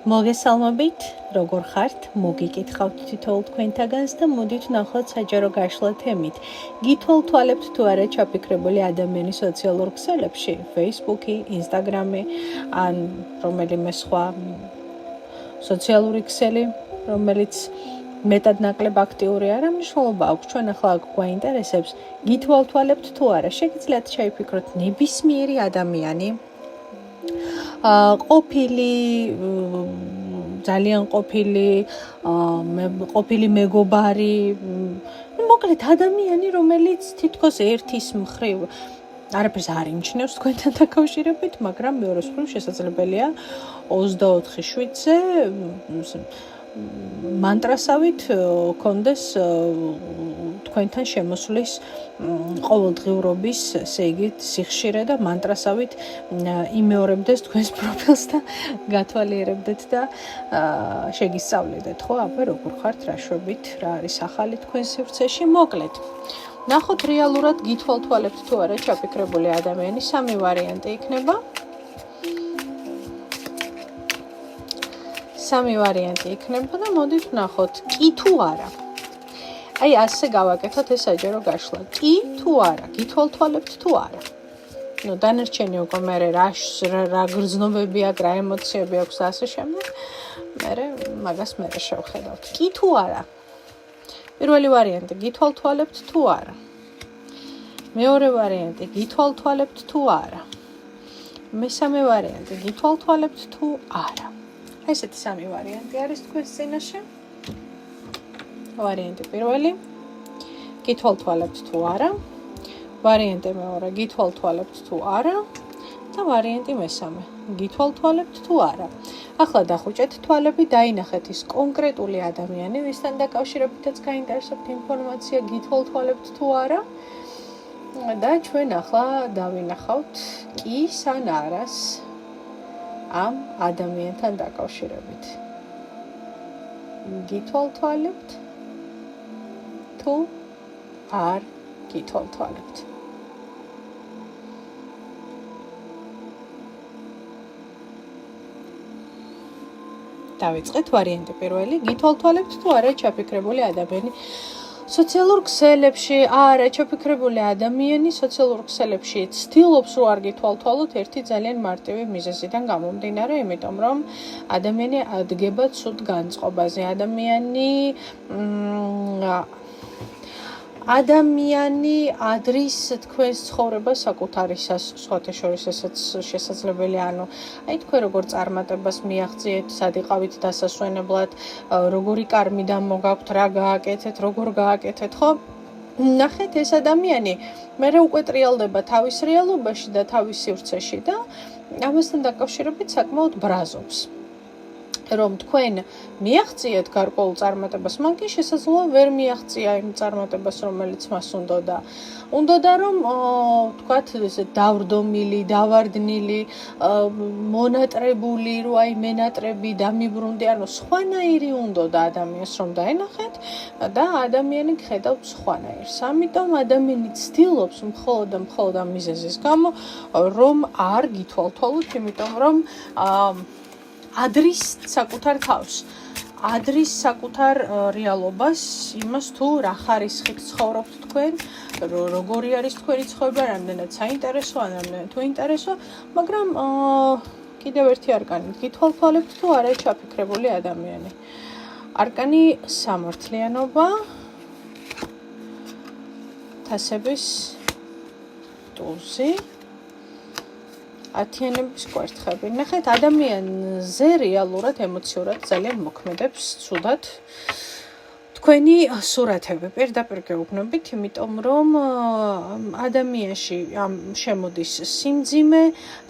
მოგესალმებით, როგორ ხართ? მოგიკითხავთ თითოეულ თქვენთაგანს და მოდით ვნახოთ საჯარო გაშლა თემით. გითვალთვალებთ თუ არა ჩაფიქრებული ადამიანის სოციალურ ქსელებში, Facebook-ი, Instagram-ი, ან რომელიმე სხვა სოციალური ქსელი, რომელიც მეტად ნაკლებ აქტიური არა, მნიშვნელობა აქვს. ჩვენ ახლა გვაინტერესებს, გითვალთვალებთ თუ არა. შეგიძლიათ შეიფიქროთ ნებისმიერი ადამიანი, ყოფილი, ძალიან ყოფილი მეგობარი, მოკლედ ადამიანი, რომელიც თითქოს ერთის მხრივ არაფერს არ იმჩნევს თქვენთან დაკავშირებით, მაგრამ მეორეს მხრივ შესაძლებელია 24/7-ზე მანტრასავით კონდეს თქვენთან შემოსვლის ყოველდღიურობის, ესე იგი, სიხშირე და მანტრასავით იმეორებდეს თქვენს პროფილს და გათვალიერებდეთ და შეგისწავლიდეთ, ხო? აბა როგორ ხართ, რა შვებით, რა არის ახალი თქვენ სივრცეში, მოკლედ. ნახოთ რეალურად გითვალთვალებთ თუ არა ჩაფიქრებული ადამიანი, სამი ვარიანტი იქნება. და მოდით ვნახოთ, კი თუ არა. აი ასე გავაკეთოთ ეს საჯარო გაშლა. კი თუ არა, გითვალთვალებთ თუ არა. დანარჩენი უკვე მე რა გრძნობები აქვს, რა ემოციები აქვს და ასე შემდეგ. მაგას მე შევხედავთ. კი თუ არა. პირველი ვარიანტი, გითვალთვალებთ თუ არა. მეორე ვარიანტი, გითვალთვალებთ თუ არა. მესამე ვარიანტი, გითვალთვალებთ თუ არა. ესეთი სამი ვარიანტი არის თქვენს წინაშე. ვარიანტი პირველი, გითვალთვალებთ თუ არა. ვარიანტი მეორე, გითვალთვალებთ თუ არა. და ვარიანტი მესამე, გითვალთვალებთ თუ არა. ახლა დახუჭეთ თვალები, დაინახეთ ის კონკრეტული ადამიანი, ვისთან დაკავშირებითაც გაინტერესებთ ინფორმაცია, გითვალთვალებთ თუ არა. და ჩვენ ახლა დავინახავთ კის ან არას ამ ადამიანთან დაკავშირებით. გითვალთვალებთ თუ არ გითვალთვალებთ. დავიწყეთ ვარიანტი პირველი, გითვალთვალებთ თუ არა ჩაფიქრებული ადამიანი სოციალურ ქსელებში, არა ჩაფიქრებული ადამიანი სოციალურ ქსელებში ცდილობს რომ არ გითვალთვალოთ ერთი ძალიან მარტივი მიზეზიდან გამომდინარე, იმიტომ რომ ადამიანი ადგება ცუდ განწყობაზე, ადამიანი ადრის თქვენს ცხოვრებას საკუთარისას, სხვათა შორის ესაც შესაძლებელია, აი თქვენ როგორ წარმატებას მიაღწიეთ, სად იყავით დასასვენებლად, როგორი კარმიდან მოგაქვთ, რა გააკეთეთ, როგორ გააკეთეთ, ხო? ნახეთ ეს ადამიანი, მერე უკვე ტრიალდება თავის რეალობაში და თავის სივრცეში და ამასთან დაკავშირებით საკმაოდ ბრაზობს. რომ თქვენ მიაღწიეთ გარკვეულ წარმატებას, მან კი შესაძლოა ვერ მიაღწია იმ წარმატებას, რომელიც მას უნდოდა. უნდოდა რომ თქვათ ესე დავრდომილი, დავარდნილი, მონატრებული, რო აი მენატრები დამიბრუნდი, სხვანაირი უნდოდა ადამიანს რომ დაენახეთ და ადამიანი გხედავთ სხვანაირს. ამიტომ ადამიანი ცდილობს მხოლოდ ამ მიზეზის გამო, რომ არ გითვალთვალოთ, იმიტომ რომ ადრის საკუთარ თავს, ადრის საკუთარ რეალობას, იმას თუ რა ხარისხით ცხოვრობთ თქვენ, როგორი არის თქვენი ცხოვრება, რამდენად საინტერესო, ან რამდენად თუ ინტერესო, მაგრამ კიდევ ერთი არკანი, გითვალთვალებთ თუ არა ჩაფიქრებული ადამიანი. არკანი სამართლიანობა, თასების ტულზი, ათიანების კვერთხები. ნახეთ, ადამიანზე რეალურად ემოციურად ძალიან მოქმედებს ცუდად თქვენი სურათები. პირდაპირ გეუბნებით, იმიტომ რომ ადამიანში შემოდის სიმძიმე,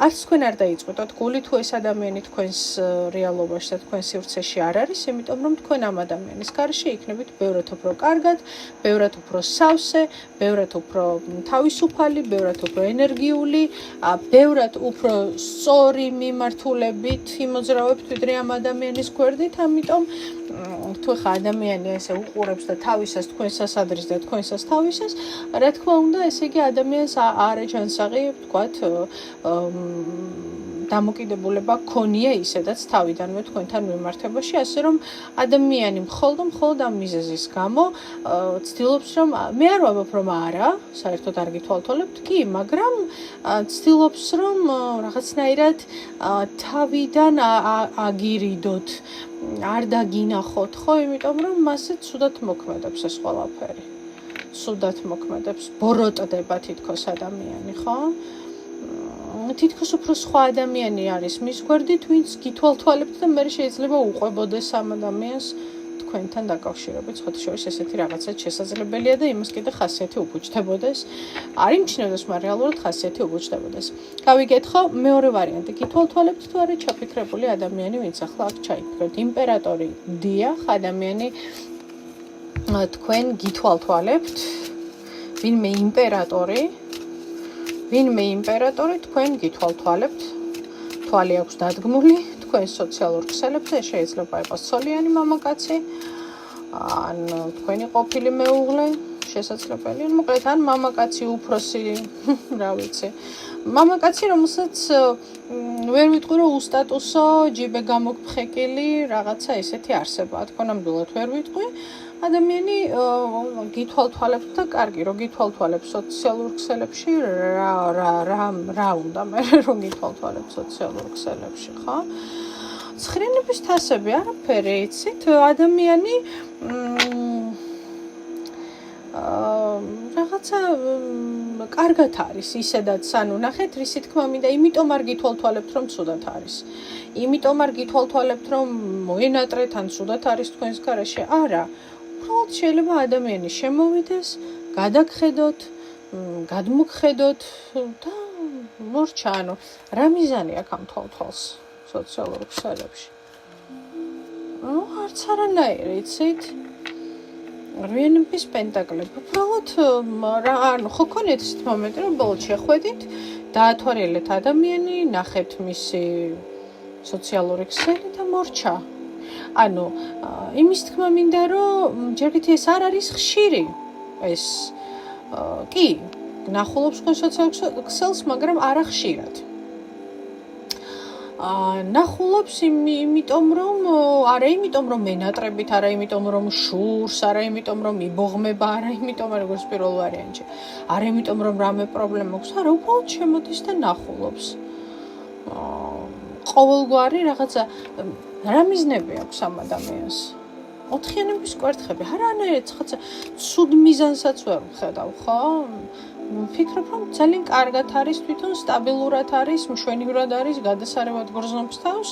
არც თქვენ არ დაიწყოთ გული თუ ეს ადამიანი თქვენს რეალობაში და თქვენს სივრცეში არ არის, იმიტომ რომ თქვენ ამ ადამიანის გარშე იქნებით ბევრად უფრო კარგად, ბევრად უფრო სავსე, ბევრად უფრო თავისუფალი, ბევრად უფრო ენერგიული, ბევრად უფრო სწორი მიმართულებით იმოძრავებთ ვიდრე ამ ადამიანის გვერდით, ამიტომ თუ ხა ადამიანი ესე უყურებს და თავისას თქვენსას ადრის და თქვენსას თავისას, რა თქმა უნდა, ესე იგი ადამიანს არ ეჩანსაღი, ვთქვათ, დამოკიდებულება გქონია ისედაც თავიდანვე თქვენთან მიმართებაში, ასე რომ ადამიანი მხოლოდ ამ მიზეზის გამო ცდილობს რომ მე არ ვამბობ რომ არა, საერთოდ არ გითვალთვალებთ, კი, მაგრამ ცდილობს რომ რაღაცნაირად თავიდან აგირიდოთ, არ დაგინახოთ, ხო, იმიტომ რომ მასე ცუდად მოქმედებს ეს ყველაფერი. ცუდად მოქმედებს, ბოროტდება თითქოს ადამიანი, ხო? თითქოს უფრო სხვა ადამიანი არის მის გვერდით, ვინც გითვალთვალებთ და მე შეიძლება უყვებოდეს ამ ადამიანს თქვენთან დაკავშირებით, ხოთი შორის ესეთი რაღაცა შესაძლებელია და იმას კიდე ხასიათი უბუჩდებოდეს. არ იმჩნევდეს, მაგრამ რეალურად ხასიათი უბუჩდებოდეს. გავიგეთხო, მეორე ვარიანტი, გითვალთვალებთ თუ არა ჩაფიქრებული ადამიანი, ვინც ახლა აქ ჩაიფიქრეთ. იმპერატორი, დიახ, ადამიანი თქვენ გითვალთვალებთ, ვინმე იმპერატორი თქვენ გითვალთვალებთ, თვალი აქვს დადგმული, თქვენ სოციალურ ქსელებზე შეიძლება იყოს ცოლიანი მამაკაცი, ან თქვენი ყოფილი მეუღლე, შესაძლებელია, მოკლედ ან მამაკაცი უფროსი, რა ვიცი. მამაკაცი, რომელსაც ვერ ვიტყვი, რომ უსტატუსო, ჯიბე გამოგფხეკილი, რაღაცა ესეთი არსებაა, თქვენ ნამდვილად ვერ ვიტყვი. ადამიანი გითვალთვალებთ და კარგი, რომ გითვალთვალებთ სოციალურ ქსელებში, რა უნდა მე რომ გითვალთვალებთ სოციალურ ქსელებში, ხო? ცხრილების თასები არაფერი, იცით, ადამიანი რაღაცა კარგად არის, ისედაც, ანუ ნახეთ, რისი თქმა მინდა, იმიტომ არ გითვალთვალებთ, რომ ცუდად არის. იმიტომ არ გითვალთვალებთ, რომ მოენატრეთ ან ცუდად არის თქვენს გარეშე, არა. უბრალოდ შეიძლება ადამიანი შემოვიდეს, გადაგხედოთ, გადმოგხედოთ და მორჩა, ანუ რა მიზანი აქვს ამ თვალთვალს სოციალურ ქსელებში? არც არანაირი, იცით? რვიანების პენტაკლები. უბრალოდ ანუ ხო ქონიათ ისეთი მომენტი, რომ ბოლოს შეხვედით, დაათვალიერეთ ადამიანი, ნახეთ მისი სოციალური ქსელი და მორჩა. ანუ იმის თქმა მინდა, რომ ჯერ კიდევ ეს არ არის ხშირი. ეს კი, ნახულობს თქვენ სოციალურ ქსელს, მაგრამ არა ხშირად. ნახულობს იმიტომ რომ მენატრებით, არა იმიტომ რომ შურს, არა იმიტომ რომ იბოღმება, არა იმიტომ როგორც პირველ ვარიანტში. არა იმიტომ რომ რამე პრობლემა აქვს, არა, უბრალოდ შემოდის და ნახულობს. ყოველგვარი რაღაცა რა მიზნები აქვს ამ ადამიანს? ოთხიანების კვერთხები, არანაირად რაღაცა ცუდ მიზანსაც ვერ ვხედავ, ხო? ვფიქრობ, რომ ძალიან კარგად არის, თვითონ სტაბილურად არის, მშვენივრად არის, გადასარევად გრძნობს თავს.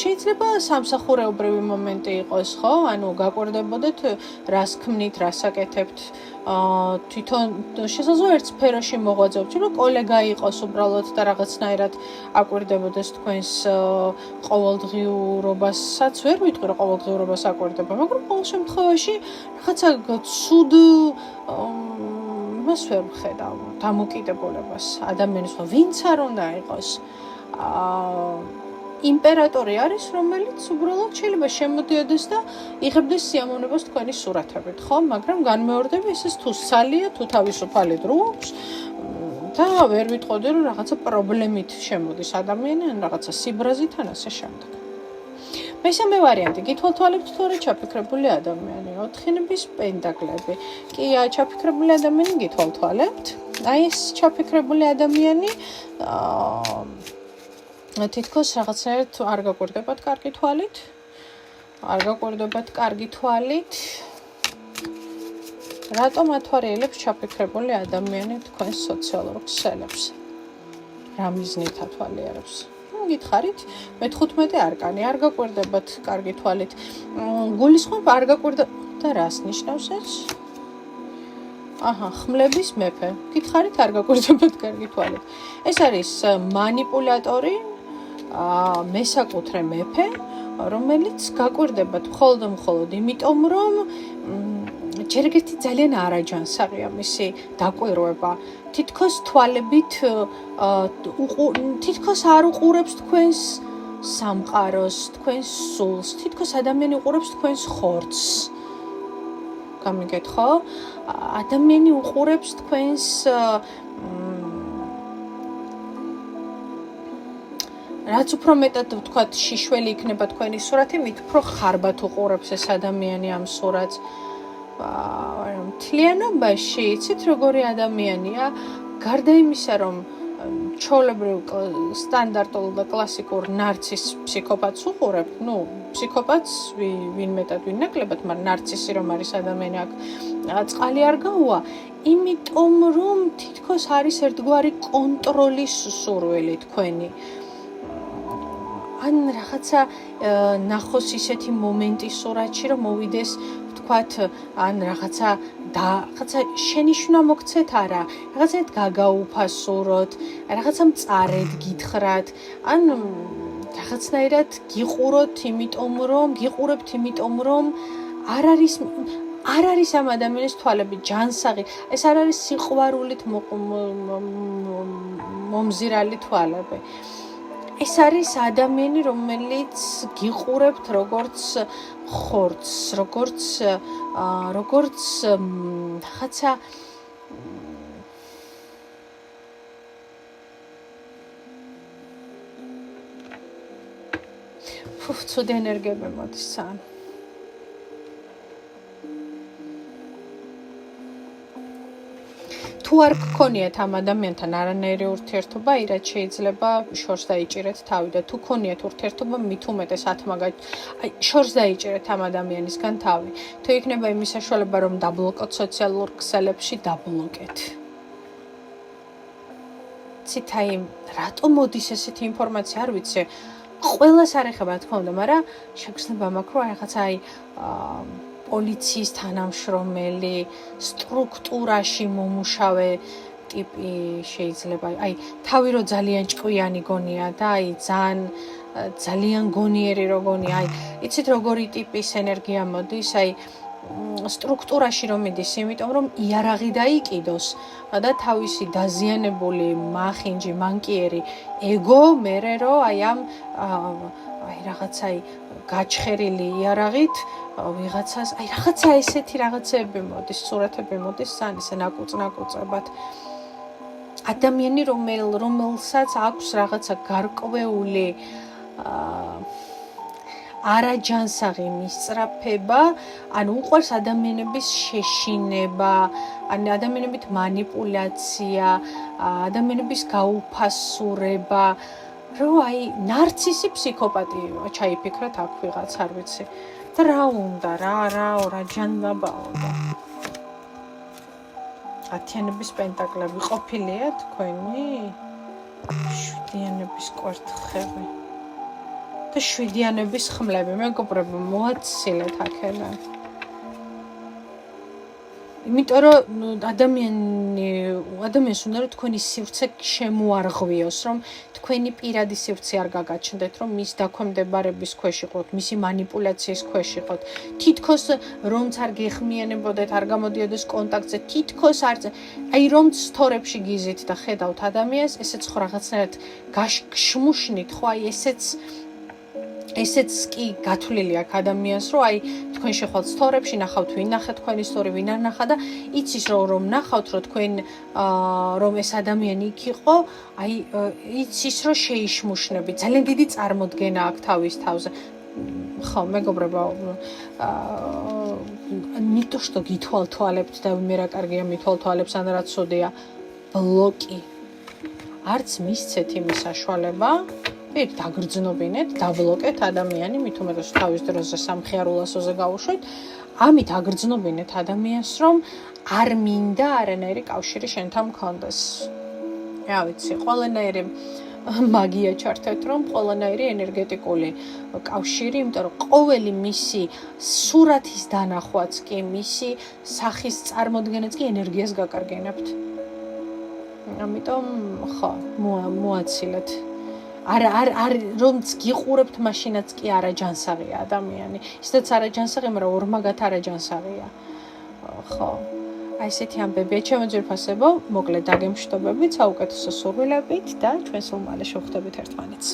შეიძლება სამსახურეობრივი მომენტი იყოს, ხო? ანუ გაკვირდებოდეთ, რას ქმნით, რას აკეთებთ. თვითონ შესაძლოა ერთ სფეროში მოღვაწეობთ, რომ კოლეგა იყოს უბრალოდ და რაღაცნაირად აკვირდებოდეს თქვენს ყოველდღიურობასაც. ვერ ვიტყვი, რომ ყოველდღიურობას აკვირდება, მაგრამ ყოველ შემთხვევაში რაღაცა ცუდ მას ვერ ვხედავ, დამოკიდებულებას ადამიანის, ვინც არ უნდა იყოს. იმპერატორი არის, რომელიც უბრალოდ შეიძლება შემოდიოდეს და იღებდეს სიამოვნებას თქვენი სურათებით, ხო? მაგრამ განმეორდება ეს თუ სალია, თუ თავისუფალი დრო აქვს და ვერ ვიტყოდი, რომ რაღაცა პრობლემით შემოდის ადამიანი, ან რაღაცა სიბრაზით ან ასე შემდეგ. მესამე ვარიანტი, გითვალთვალებთ თუ არა ჩაფიქრებული ადამიანი, ოთხიანების პენტაკლები. კი, ჩაფიქრებული ადამიანი გითვალთვალებთ. აი ეს ჩაფიქრებული ადამიანი თითქოს რაღაცნაირად არ გაკვირდებათ კარგი თვალით. არ გაკვირდებათ კარგი თვალით. რატომ ათვალიერებს ჩაფიქრებული ადამიანი თქვენს სოციალურ ქსელებს? რა მიზნით ათვალიერებს? გითხარით, მე-15 არკანი, არ გაკვირდებათ კარგი თვალით. გულისხმობ არ გაკვირდა და რას ნიშნავს ეს? ხმლების მეფე. გითხარით, არ გაკვირდებათ კარგი თვალით. ეს არის მანიპულატორი, მესაკუთრე მეფე, რომელიც გაკვირდებათ მხოლოდ იმიტომ, რომ ჯერ ერთი ძალიან არაჯანსაღია მისი დაკვირვება. თითქოს თვალებით თითქოს არ უყურებს თქვენს სამყაროს, თქვენს სულს, თითქოს ადამიანი უყურებს თქვენს ხორცს. გამიგეთ ხო? ადამიანი უყურებს თქვენს რაც უფრო მეტად ვთქვათ შიშველი იქნება თქვენი სურათი, მით უფრო ხარბად უყურებს ეს ადამიანი ამ სურათს. მთლიანობაში იცით როგორი ადამიანია, გარდა იმისა, რომ ჩვეულებრივ სტანდარტულ და კლასიკურ ნარცის ფსიქოპატს უყურებთ, ფსიქოპატს ვინ მეტად ვინ ნაკლებად, მაგრამ ნარცისი რომ არის ადამიანი აქ წყალი არ გაუვა, იმიტომ რომ თითქოს არის ერთგვარი კონტროლის სურვილი თქვენი. ან რაღაცა ნახოს ისეთი მომენტი სურათში, რომ მოვიდეს ვთქვათ, ან რაღაცა შენიშვნა მოგცეთ არა, რაღაცეთ გაგაუფასუროთ, რაღაცა მწარედ გითხრათ, ან რაღაცნაირად გიყურებთ, იმიტომ რომ არ არის ამ ადამიანის თვალები ჯანსაღი, ეს არ არის სიყვარულით მომზირალი თვალები. ეს არის ადამიანი, რომელიც გიყურებთ როგორც ხორცს, როგორც რაღაცა ცუდი ენერგიები მოდის ძალიან. თუ არ გქონიათ ამ ადამიანთან არანაირი ურთიერთობა, ირად შეიძლება შორს დაიჭირეთ თავი და თუ გქონიათ ურთიერთობა, მით უმეტეს შორს დაიჭირეთ ამ ადამიანისგან თავი. თუ იქნება იმის საშუალება, რომ დაბლოკოთ სოციალურ ქსელებში, დაბლოკეთ. ცითაი, რატომ მოდის ესეთი ინფორმაცია, არ ვიცი. ყველას არ ეხება, რა თქმა უნდა, მაგრამ შეგრძნება მაქვს, რომ რაღაცა პოლიციის თანამშრომელი, სტრუქტურაში მომუშავე ტიპი შეიძლება, თავი რო ძალიან ჭკვიანი გონია და ძალიან გონიერი რო გონია, იცით როგორი ტიპის ენერგია მოდის, სტრუქტურაში რომ მიდის, იმიტომ რომ იარაღი დაიკიდოს და თავისი დაზიანებული მახინჯი, მანკიერი ეგო მერე რო ამ რაღაცა გაჩხერილი იარაღით ვიღაცას, რაღაცა ესეთი რაღაცები მოდის, სურათები მოდის, სანისე ნაკუწ-ნაკუწებად. ადამიანი, რომელსაც აქვს რაღაცა გარკვეული არაჯანსაღი მისწრაფება, ან უყვარს ადამიანების შეშინება, ან ადამიანებით манипуляция, ადამიანების გაუფასურება, რო ნარცისი ფსიქოპატი ჩაიფიქრათ აქ ვიღაც, არ ვიცი. და რა უნდა, რა ჯანდაბაო და ათიანების პენტაკლები ყოფილია თქვენი შვიდიანების კვერთხები და შვიდიანების ხმლები, მეგობრებო, მოაცილეთ აქედან. იმიტომ რომ ადამიანს უნდა რომ თქვენი სივრცე შემოარღვიოს, რომ თქვენი პირადი სივრცე არ გაგაჩნდეთ, რომ მის დაქვემდებარების ქვეშ იყოთ, მისი манипуляციის ქვეშ იყოთ. თითქოს რომც არ გეხმიანებოდეთ, არ გამოდიოდეს კონტაქტზე, თითქოს რომც სტორებში გიზით და ხედავთ ადამიანს, ესეც ხო რაღაცნაირად გაშმუშნით, ხო ესეც კი გათვლილი აქ ადამიანს, რომ თქვენ შეხვალთ სტორებში, ნახავთ ვინ ნახე თქვენი სტორი, ვინ არ ნახა და იცის რომ ნახავთ, რომ თქვენ რომ ეს ადამიანი იქ იყო, იცის რომ შეიშმუშნები. ძალიან დიდი წარმოდგენა აქვს თავის თავზე. ხო, მეგობრებო, ნიტო што გითვალთვალებთ და მე რა კარგია მითვალთვალებს, ან რა ცუდია. ბლოკი. არც მისცეთ იმის საშუალება. დაგრძნობინეთ, დაბლოკეთ ადამიანი, მით უმეტეს თავის დროზე სამხიარო ასოზე გაუშვით, ამით აგრძნობინეთ ადამიანს, რომ არ მინდა არანაირი კავშირი შენთან მქონდეს. რა ვიცი, ყველანაირი მაგია ჩართეთ, რომ ყველანაირი ენერგეტიკული კავშირი, იმიტომ რომ ყოველი მისი სურათის დანახვაც კი, მისი სახის წარმოდგენაც კი ენერგიას გაკარგენებთ. ამიტომ ხო, მოაცილეთ. რომც გიყურებთ, მაშინაც კი არაჯანსაღია ადამიანი. ისედაც არაჯანსაღია, მაგრამ ორმაგად არაჯანსაღია. ხო. ესეთი ამბებია ჩემო ძვირფასებო, მოკლედ დაგემშვიდობებით, საუკეთესო სურვილებით და ჩვენ სულ მალე შევხვდებით ერთმანეთს.